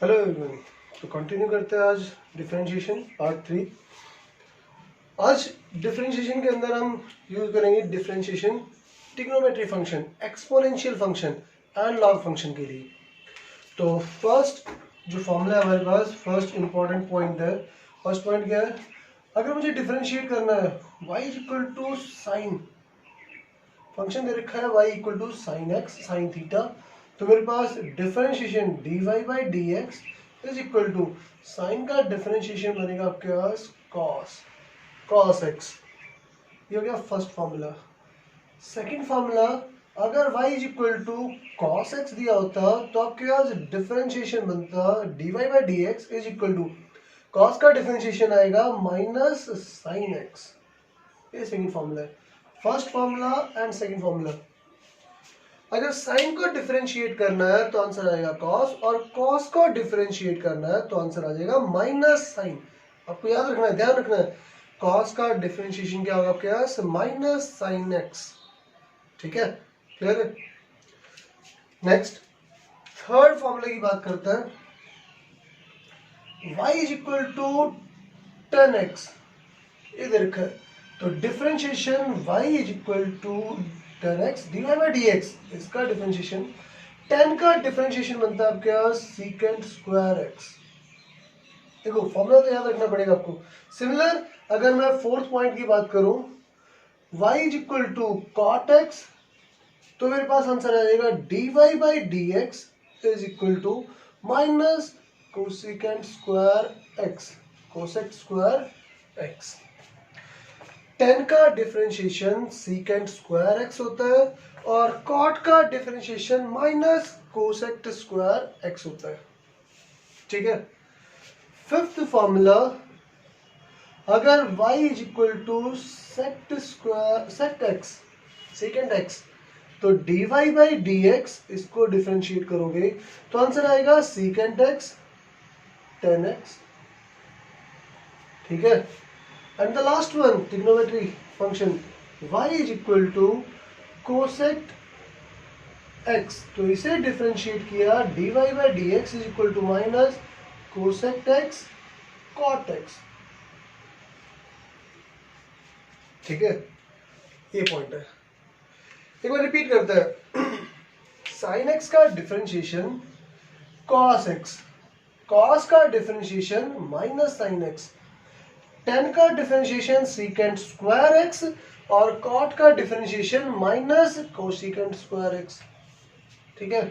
Hello everyone. तो continue करते हैं आज डिफरेंशिएशन पार्ट 3। आज डिफरेंशिएशन के अंदर हम यूज करेंगे differentiation trigonometry function, exponential function and log function के लिए। तो फर्स्ट जो फॉर्मूला है हमारे पास, फर्स्ट इंपॉर्टेंट पॉइंट है। फर्स्ट पॉइंट क्या है? अगर मुझे डिफरेंशिएट करना है y is equal to sine, function दे रखा है y equal to sine x sine theta, तो मेरे पास differentiation dy by D x is equal to sine का डिफरेंशिएशन बनेगा आपके पास cos x। ये हो गया फर्स्ट फॉर्मूला। सेकंड फॉर्मूला, अगर y is equal to cos x दिया होता तो आपके पास डिफरेंशिएशन बनता dy by D x is equal to cos का डिफरेंशिएशन आएगा माइनस साइन x। ये सेकंड फॉर्मूला है। First formula and second formula, अगर साइन को डिफरेंशिएट करना है तो आंसर आएगा cos, और cos को डिफरेंशिएट करना है तो आंसर आ जाएगा माइनस साइन। आपको याद रखना है, ध्यान रखना है, cos का डिफरेंशिएशन क्या होगा आपके पास? Minus sine x. ठीक है, क्लियर है? नेक्स्ट थर्ड फॉर्मूले की बात करते हैं। y is equal to 10x इधर रखा है, तो differentiation y is equal to 10x dy by D X, इसका डिफरेंशिएशन 10 का डिफरेंशिएशन बनता है आपके पास सीकेंट स्क्वायर x। देखो फॉर्मूला तो याद रखना पड़ेगा आपको। सिमिलर अगर मैं फोर्थ पॉइंट की बात करूं, y is equal to cot x, तो मेरे पास आंसर आ जाएगा dy by D x is equal to minus cosecant square x, cosec square x। 10 का डिफरेंशिएशन सीकेंट स्क्वायर x होता है और कॉट का differentiation minus cosec square x होता है। ठीक है। फिफ्थ फॉर्मूला, अगर y is equal to sec square sec x second x, तो dy बाई डी एक्स, इसको डिफरेंशिएट करोगे तो आंसर आएगा सीकेंट x 10x। ठीक है। And the last one, trigonometry function, y is equal to cosec x, तो इसे differentiate किया dy by D x is equal to minus cosec x cot x। ठीक है, ये पॉइंट है। एक बार रिपीट करते हैं। sin x का डिफरेंशिएशन cos x, cos का डिफरेंशिएशन माइनस sin x, 10 का डिफरेंशिएशन सीकेंट स्क्वायर x और कॉट का differentiation minus cosecant square x। ठीक है।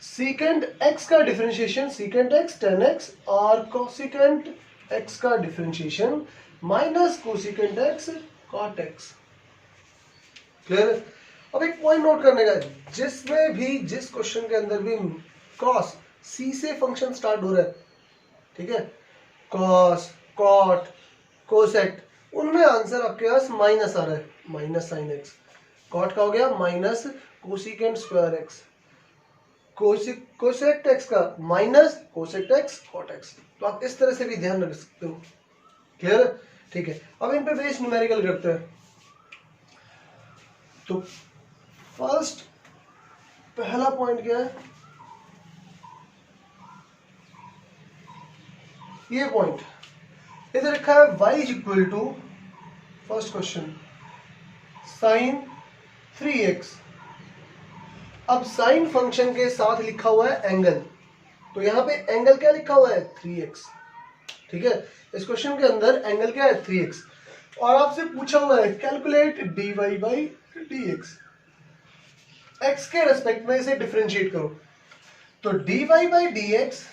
सीकेंट x का डिफरेंशिएशन सीकेंट x 10x और कोसेकेंट x का differentiation minus cosecant x cot x। Clear? अब एक पॉइंट नोट करने का, जिसमें भी जिस क्वेश्चन के अंदर भी कॉस सी से फंक्शन स्टार्ट हो रहा है, ठीक है, कॉस कॉट कोसेक्ट, उनमें आंसर आपके पास माइनस आ रहा है, माइनस साइन एक्स। कॉट का हो गया minus cosecant square x, cosec x का minus cosec x cot x. तो आप इस तरह से भी ध्यान रख सकते हो। क्लियर? ठीक है। अब इन पे बेस न्यूमेरिकल करते हैं। तो फर्स्ट पहला पॉइंट क्या है? ये पॉइंट इधर रखा है y is equal to, first question, sine 3x। अब साइन फंक्शन के साथ लिखा हुआ है एंगल, तो यहां पे एंगल क्या लिखा हुआ है? 3x। ठीक है, इस क्वेश्चन के अंदर एंगल क्या है? 3x। और आपसे पूछा हुआ है calculate dy by D x, x के रेस्पेक्ट में इसे डिफरेंशिएट करो। तो dy by D x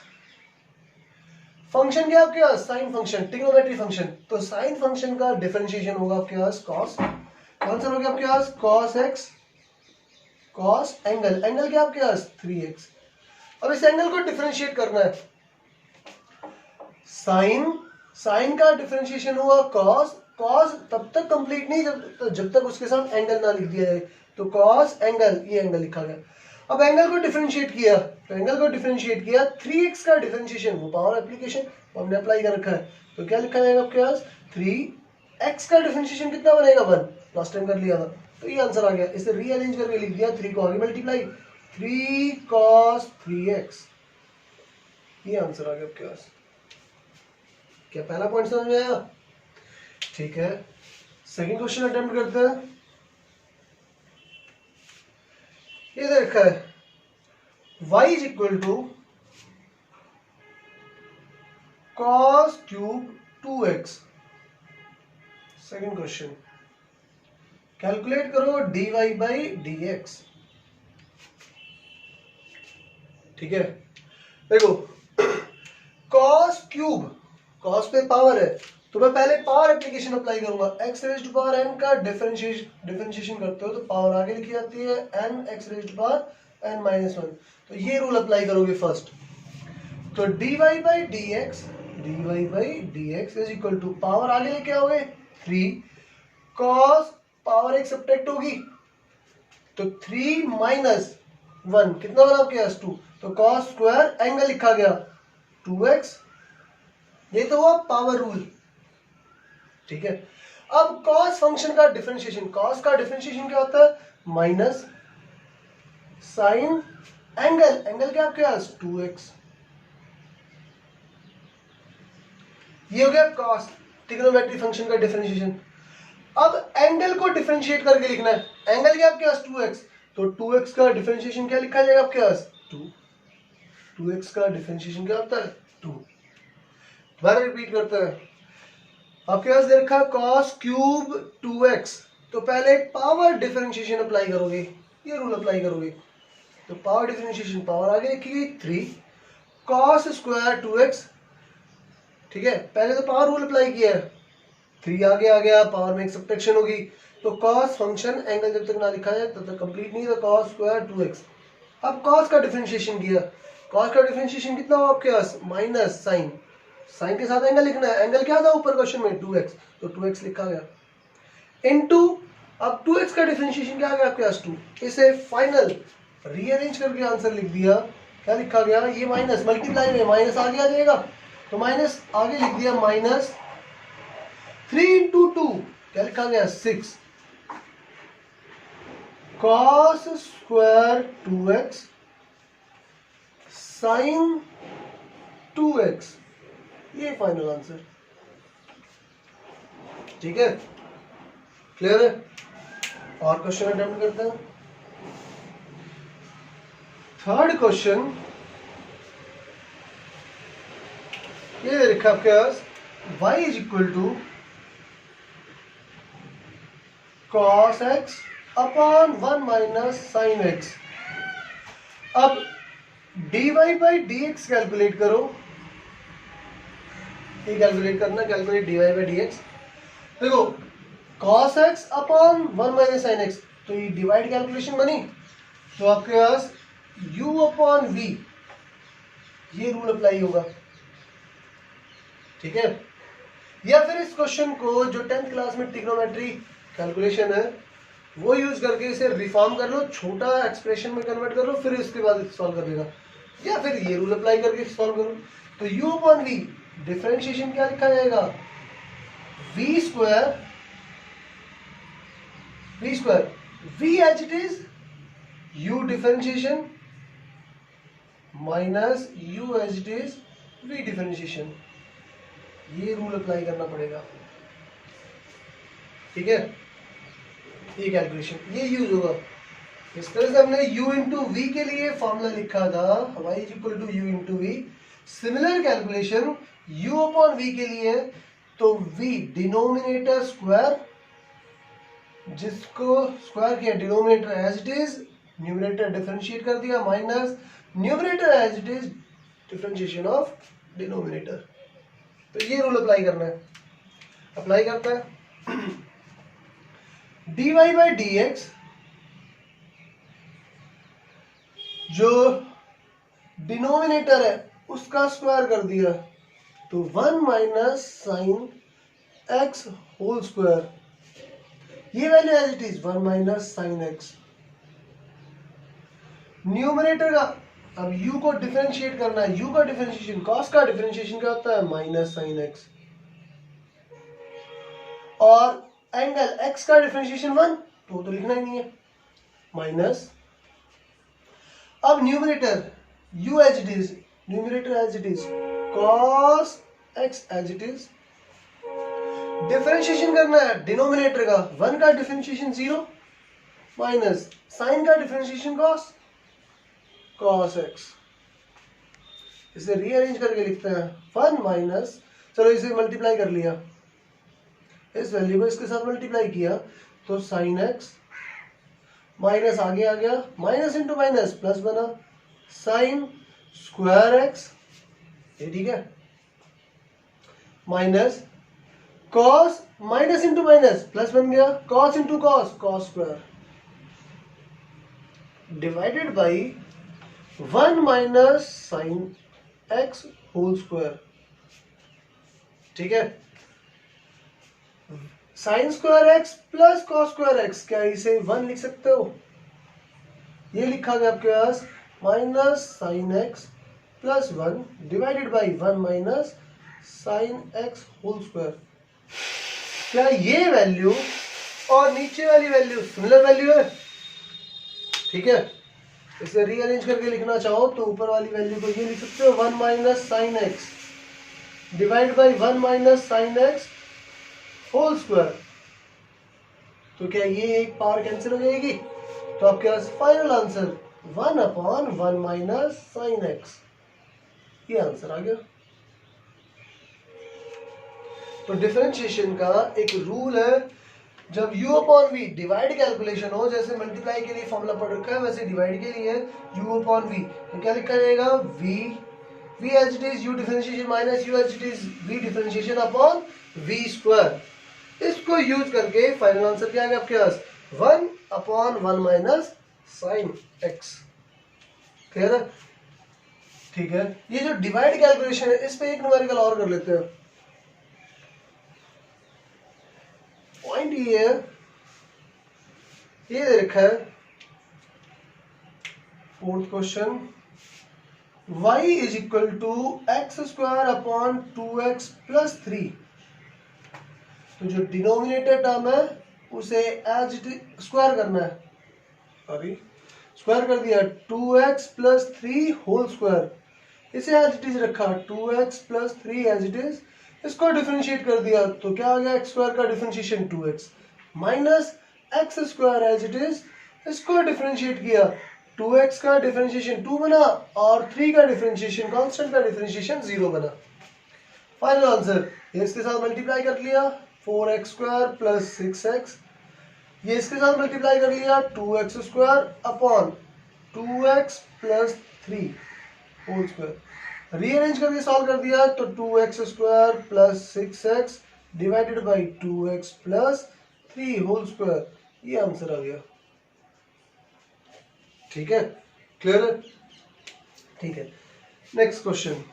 function क्या आपके पास? साइन फंक्शन, ट्रिग्नोमेट्री फंक्शन, तो साइन फंक्शन का डिफरेंशिएशन होगा आपके पास cos, आंसर हो गया आपके पास cos x, cos angle, angle क्या आपके पास? 3x। अब इस एंगल को डिफरेंशिएट करना है, साइन, साइन का डिफरेंशिएशन हुआ cos, cos तब तक कंप्लीट नहीं जब तक उसके साथ एंगल ना लिख दिया जाए, तो cos एंगल, ये एंगल लिखा गया। अब एंगल को डिफरेंशिएट किया, तो एंगल को डिफरेंशिएट किया, 3x का डिफरेंशिएशन, वो पावर एप्लीकेशन हमने अप्लाई कर रखा है, तो क्या लिखा जाएगा आपके पास? 3x का डिफरेंशिएशन कितना बनेगा? 1, लास्ट टाइम कर लिया था, तो ये आंसर आ गया। इसे रीअरेंज करके लिख दिया, 3 को आगे मल्टीप्लाई, 3 cos 3x, ये आंसर आ गया आपके पास। क्या पहला पॉइंट समझ में आया? ठीक है, सेकंड क्वेश्चन अटेम्प्ट करते हैं। ये देखा है y is equal to cos cube 2x। Second question, calculate करो dy बाई dx। ठीक है, देखो cos क्यूब, cos पे पावर है तो मैं पहले पावर एप्लीकेशन अप्लाई करूंगा। x raised to power n का डिफरेंशिएशन करते हो तो पावर आगे लिखी जाती है n x raised to power n minus 1। तो ये रूल अप्लाई करोगे फर्स्ट। तो dy by dx is equal to power आगे लेके आओगे 3, cos पावर एक सब्ट्रैक्ट होगी तो 3 माइनस 1 कितना बना आपके पास 2। तो cos स्क्वायर एंगल लिखा गया 2x। ये तो हुआ पावर रूल। ठीक है, अब cos फंक्शन का डिफरेंशिएशन, cos का डिफरेंशिएशन क्या होता है? माइनस साइन एंगल, एंगल क्या आपके पास 2x। ये हो गया cos ट्रिग्नोमेट्री फंक्शन का डिफरेंशिएशन। अब एंगल को डिफरेंशिएट करके लिखना है। एंगल क्या आपके पास 2x, तो 2x का डिफरेंशिएशन क्या लिखा जाएगा आपके पास 2। 2x का डिफरेंशिएशन क्या होता है 2। दोबारा रिपीट करते हैं। आपके पास दे रखा cos क्यूब 2x, तो पहले पावर डिफरेंशिएशन अप्लाई करोगे, ये रूल अप्लाई करोगे। तो पावर डिफरेंशिएशन, पावर आगे लिखी गई 3, cos स्क्वायर 2x। ठीक है, पहले तो पावर रूल अप्लाई किया है, 3 आगे आ गया, पावर में एक सब्ट्रैक्शन होगी। तो cos फंक्शन एंगल जब तक ना लिखा जाए तब तक कंप्लीट नहीं, तो cos स्क्वायर 2x। अब cos का डिफरेंशिएशन किया, cos का डिफरेंशिएशन कितना हुआ आपके पास माइनस साइन, साइन के साथ एंगल लिखना है। एंगल क्या था ऊपर क्वेश्चन में 2x, तो 2x लिखा गया इनटू, अब 2x का डिफरेंशिएशन क्या आ गया आपके पास 2। इसे फाइनल रीअरेंज करके आंसर लिख दिया। क्या लिखा गया, ये माइनस मल्टीप्लाई में माइनस आगे आ जाएगा तो माइनस आगे लिख दिया माइनस 3 इंटू 2, क्या लिखा गया 6, cos square 2x sign 2x, ये फाइनल आंसर। ठीक है, क्लियर है? और क्वेश्चन अटेम्प्ट करते हैं। थर्ड क्वेश्चन, ये लिखा आपके पास y is equal to cos x upon 1 minus sine x। अब dy बाई dx कैलकुलेट करो, ये कैलकुलेट करना, कैलकुलेट dy बाई dx। देखो cos x upon 1 minus sine x, तो ये डिवाइड कैलकुलेशन बनी, तो आपके पास u अपॉन v, ये रूल अप्लाई होगा। ठीक है, या फिर इस क्वेश्चन को जो 10th क्लास में ट्रिग्नोमेट्री कैलकुलेशन है वो यूज करके इसे रिफॉर्म कर लो, छोटा एक्सप्रेशन में कन्वर्ट कर लो, फिर इसके बाद सॉल्व कर देगा, या फिर ये रूल अप्लाई करके सॉल्व करो। तो u अपॉन v डिफरेंशिएशन क्या लिखा जाएगा v square, v as it is u differentiation minus u as it is v differentiation, ये रूल अप्लाई करना पड़ेगा। ठीक है, ये कैलकुलेशन ये यूज होगा। इस तरह से हमने u इंटू वी के लिए फॉर्मूला लिखा था y is equal to u into v. Similar calculation u upon v के लिए, तो v डिनोमिनेटर स्क्वायर, जिसको स्क्वायर किया denominator as it is, numerator differentiate कर दिया, minus numerator as it is differentiation of denominator. तो ये रूल अप्लाई करना है, अप्लाई करता है। dy बाई dx, जो डिनोमिनेटर है उसका स्क्वायर कर दिया, तो 1 minus sine x whole square, ये value as it is 1 minus sine x। Numerator का, अब u को डिफरेंशिएट करना है, u का डिफरेंशिएशन, cos का डिफरेंशिएशन क्या होता है माइनस साइन x, और एंगल x का डिफरेंशिएशन 1, तो लिखना ही नहीं है, माइनस। अब numerator u as it is, numerator as it is, cos x as it is. Differentiation करना है डिनोमिनेटर का, 1 का डिफरेंशिएशन 0 माइनस साइन का डिफरेंशिएशन cos x। इसे रीअरेंज करके लिखते हैं 1 माइनस, चलो इसे मल्टीप्लाई कर लिया, इस वैल्यू को इसके साथ मल्टीप्लाई किया तो साइन x माइनस आगे आ गया, माइनस इंटू माइनस प्लस बना, साइन स्क्वायर x, ये ठीक है, minus cos minus into minus plus बन गया, cos into cos, cos square, divided by 1 minus sine x whole square. ठीक है, sine square x plus cos square x, क्या इसे 1 लिख सकते हो? ये लिखा गया आपके पास minus sine x plus 1 divided by 1 minus sine x whole square. क्या ये वैल्यू और नीचे वाली वैल्यू सिमिलर वैल्यू है? ठीक है, इसे रीअरेंज करके लिखना चाहो तो ऊपर वाली वैल्यू को ये लिख सकते हो 1 minus sine x divide by 1 minus sine x whole square. तो क्या ये एक पावर कैंसिल हो जाएगी? तो आपके पास final answer 1 upon 1 minus sine x, ये आंसर आ गया। तो डिफरेंशिएशन का एक रूल है, जब u upon v divide calculation हो, जैसे मल्टीप्लाई के लिए फॉर्मूला पढ़ रखा है वैसे डिवाइड के लिए u अपॉन v, तो क्या लिखा जाएगा v as it is u differentiation minus u as it is v differentiation upon v square. इसको यूज करके फाइनल आंसर क्या आएगा आपके पास 1 upon 1 minus sine x। Clear है? ठीक है, ये जो डिवाइड कैलकुलेशन है इस पे एक न्यूमेरिकल और कर लेते हैं। पॉइंट ये है, ये दे रखा है fourth question, y is equal to x square upon 2x plus 3। तो जो डिनोमिनेटर टर्म है उसे एज इट इज स्क्वायर करना है, अभी स्क्वायर कर दिया 2x प्लस 3 होल स्क्वायर, इसे एज इट इज रखा 2x plus 3 as it is, इसको डिफरेंशिएट कर दिया तो क्या आ गया x स्क्वायर का differentiation 2x minus x square as it is, इसको डिफरेंशिएट किया 2x का डिफरेंशिएशन 2 बना और 3 का डिफरेंशिएशन कांस्टेंट का डिफरेंशिएशन 0 बना। फाइनल आंसर ये इसके साथ मल्टीप्लाई कर लिया 4x स्क्वायर प्लस 6x, ये इसके साथ मल्टीप्लाई कर लिया 2x square upon 2x plus 3 whole square, rearrange करके सॉल्व कर दिया तो 2x square plus 6x divided by 2x plus 3 whole square, ये आंसर आ गया। ठीक है, क्लियर है? ठीक है, नेक्स्ट क्वेश्चन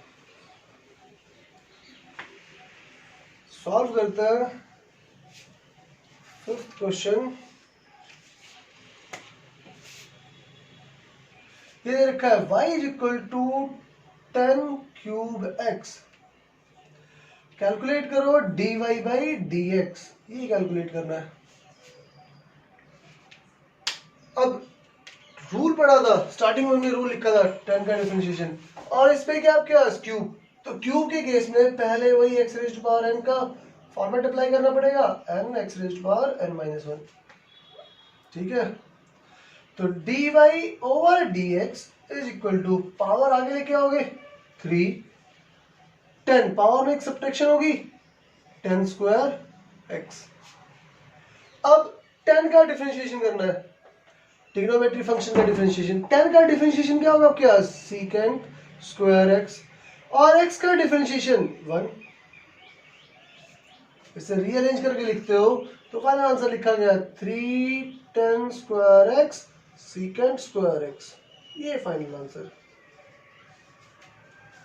सॉल्व करते हैं। फिफ्थ क्वेश्चन, ये दे रखा है y is equal to 10 cube x, calculate करो dy बाई dx, ये कैलकुलेट करना है। अब रूल पढ़ा था, स्टार्टिंग में हमने रूल लिखा था 10 का डिफरेंशिएशन, और इस पे क्या आपके पास क्यूब, तो क्यूब के केस में पहले वही x रेज़्ड पावर n का फॉर्मेट अप्लाई करना पड़ेगा, n x raised power n minus 1। ठीक है, तो dy over dx is equal to, power आगे लेके आओगे 3, 10 पावर में एक सब्ट्रैक्शन होगी 10 स्क्वायर x। अब 10 का डिफरेंशिएशन करना है, ट्रिग्नोमेट्री फंक्शन का डिफरेंशिएशन, 10 का डिफरेंशिएशन क्या होगा आपके पास सीकेंट स्क्वायर x, और x का डिफरेंशिएशन 1, इसे रीअरेंज करके लिखते हो तो फाइनल आंसर लिखा गया 3 10 square x secant square x, ये फाइनल आंसर।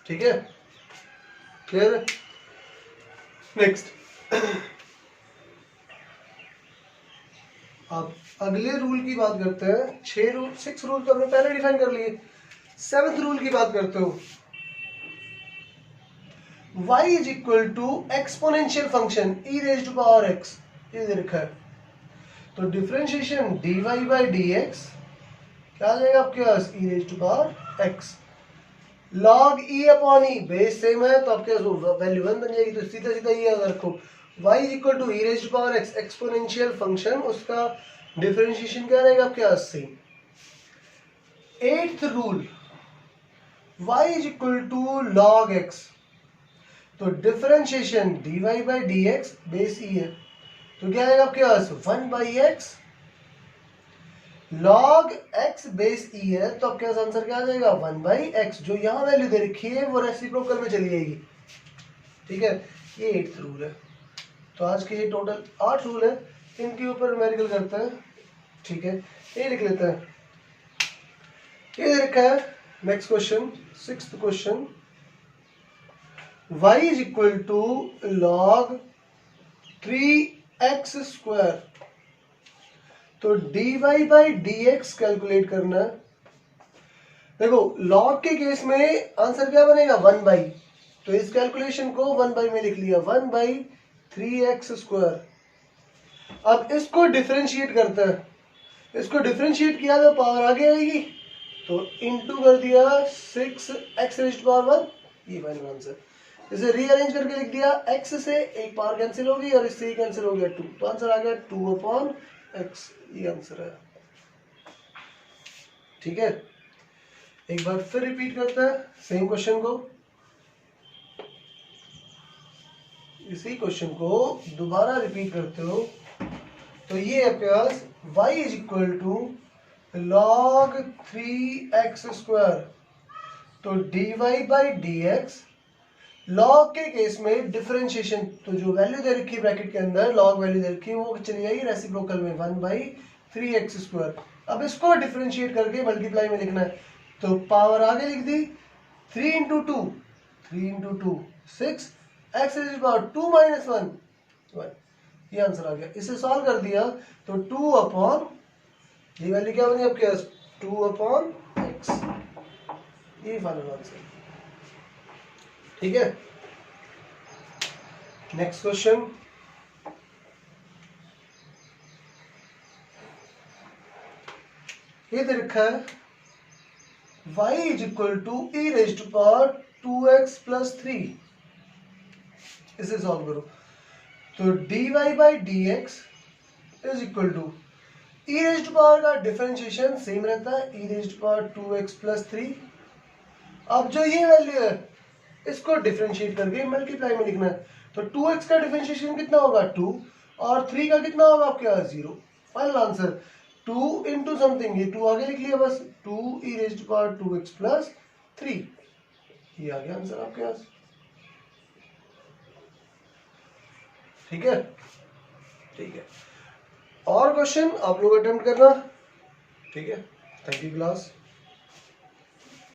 ठीक है, क्लियर है? नेक्स्ट अब अगले रूल की बात करते हैं। 6 रूल तो हमने पहले डिफाइन कर लिए, 7th रूल की बात करते हो। y is equal to exponential function e raised to power x, ये दे रखा है, तो डिफरेंशिएशन dy बाई dx क्या आ जाएगा आपके पास e raised to power x। log e upon e, base same है तो आपके वैल्यू 1 बन जाएगी, तो सीधा सीधा ये याद रखो y equal to e raise power x exponential function, उसका डिफरेंशिएशन क्या रहेगा आपके पास से। Eighth rule, y is equal to log x, तो differentiation dy by D x base e है, तो क्या आएगा आपके पास 1 by x log x base e है, तो आपके पास आंसर क्या आ जाएगा 1 बाई एक्स, जो यहाँ वैल्यू दे रखी है वो रेसिप्रोकल में चली जाएगी। ठीक है, ये 8th रूल है। तो आज के ये टोटल 8 रूल है, इनके ऊपर न्यूमेरिकल करते हैं। ठीक है, ये लिख लेते हैं, ये दे रखा है। Next question, 6th question, y is equal to log 3x square, तो dy by D x calculate करना है। देखो log के केस में आंसर क्या बनेगा 1 बाई, तो इस कैलकुलेशन को 1 बाई में लिख लिया, 1 बाई 3x स्क्वायर। अब इसको डिफरेंशिएट करते हैं, इसको डिफरेंशिएट किया तो पावर आगे आएगी, तो इनटू कर दिया 6x रेज़्ड पावर 1, ये फाइनल आंसर। इसे रीअरेंज करके लिख दिया, x से एक पावर कैंसिल होगी और इससे कैंसिल हो गया 2, तो आंसर आ गया 2 अपॉन x, ये आंसर है। ठीक है, एक बार फिर रिपीट करते हैं सेम क्वेश्चन को, इसी क्वेश्चन को दोबारा रिपीट करते हो, तो ये आपके पास y is equal to log 3x square, तो dy by D x, log के केस में डिफरेंशिएशन, तो जो वैल्यू दे रखी है ब्रैकेट के अंदर log वैल्यू दे रखी है वो चली जाएगी रेसिप्रोकल में 1 बाई 3x स्क्वायर। अब इसको डिफरेंशिएट करके मल्टीप्लाई में लिखना है, तो पावर आगे लिख दी 3 into 2, 3 into 2 6, x raised power 2 minus 1, ये आंसर आ गया। इसे सॉल्व कर दिया तो 2 अपॉन, ये वैल्यू क्या बनी आपके पास 2 अपॉन x, ये फाइनल आंसर। ठीक है, नेक्स्ट क्वेश्चन, ये दे रखा है y is equal to e raised power 2x plus 3, इसे सॉल्व करो, तो dy by D x is equal to e raised power का डिफरेंशिएशन सेम रहता है, ई रेज़्ड पावर 2x प्लस 3। अब जो ये वैल्यू है इसको डिफरेंशिएट करके मल्टीप्लाई में लिखना है, तो 2x का डिफरेंशिएशन कितना होगा 2, और 3 का कितना होगा आपके पास 0, फाइनल आंसर 2 इंटू समथिंग, ये 2 आगे लिख लिया बस, 2 ई रेज़्ड पावर 2x प्लस 3, ये आ गया आंसर आपके पास। ठीक है, ठीक है, और क्वेश्चन आप लोग अटेम्प्ट करना। ठीक है, थैंक यू क्लास।